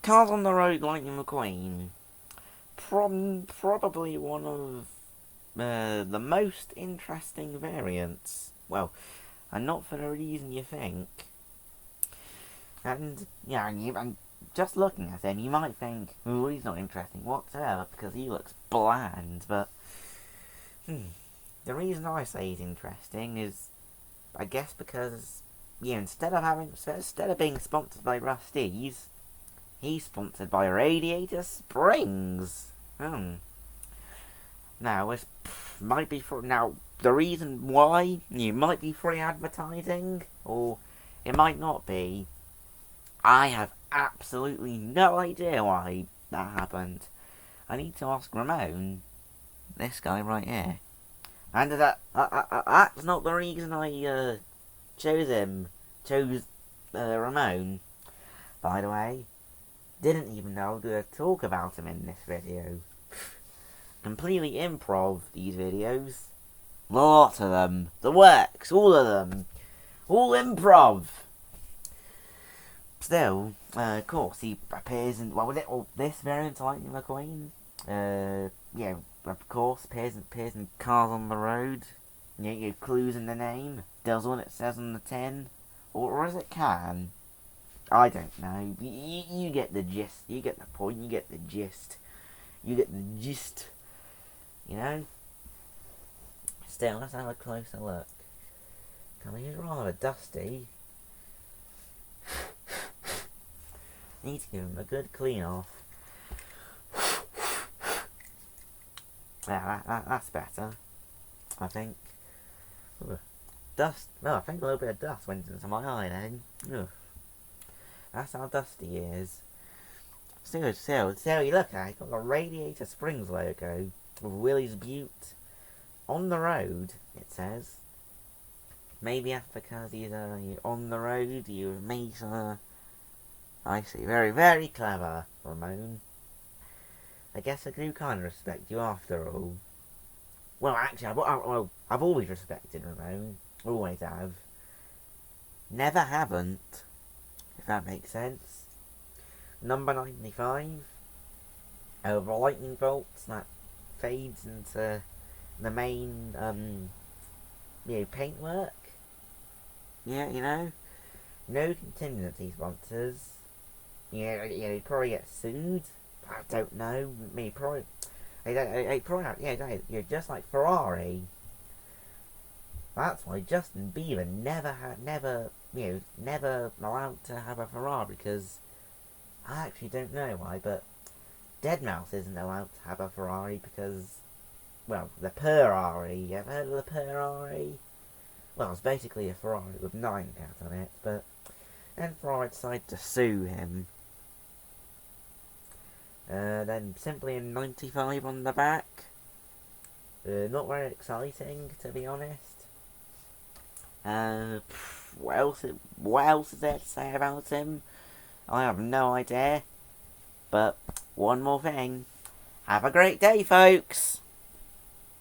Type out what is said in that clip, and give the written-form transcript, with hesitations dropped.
Cars on the Road, Lightning McQueen. Probably one of the most interesting variants. Well, and not for the reason you think. And, yeah, and just looking at him, you might think, oh, he's not interesting whatsoever because he looks bland, but the reason I say he's interesting is, I guess because, instead of being sponsored by Rusty's, he's sponsored by Radiator Springs. Now, the reason why, might be free advertising, or it might not be. I have absolutely no idea why that happened. I need to ask Ramon, this guy right here. And that's not the reason I chose Ramon. By the way, didn't even know I was going to talk about him in this video. Completely improv, these videos. Lots of them. The works, all of them. All improv. Still, of course, he appears in, this variant of Lightning McQueen. Of course, appears in Cars on the Road. Clues in the name. Does what it says on the tin. Or as it can. I don't know. You get the gist. You get the point. You get the gist. Still, let's have a closer look. He's rather dusty. Need to give him a good clean off. Yeah, that's better. I think. Ugh. Dust. Well, I think a little bit of dust went into my eye then. Ugh. That's how dusty he is. Still, you look at it, got the Radiator Springs logo with Willie's Butte on the road, it says. Maybe that's because he's on the road, you may I see, very, very clever, Ramon. I guess I do kind of respect you after all. Well, actually, I've always respected Ramon. Always have. Never haven't, if that makes sense. Number 95. Over lightning bolts that fades into the main, paintwork. Yeah, no contingency sponsors. He'd probably get sued. I don't know. Just like Ferrari. That's why Justin Bieber never allowed to have a Ferrari, because I actually don't know why, but Deadmau5 isn't allowed to have a Ferrari because, well, the Ferrari. You ever heard of the Ferrari? Well, it's basically a Ferrari with 9 cats on it, but then Ferrari decided to sue him. Then simply in 95 on the back. Not very exciting, to be honest. What else is there to say about him? I have no idea. But one more thing. Have a great day, folks!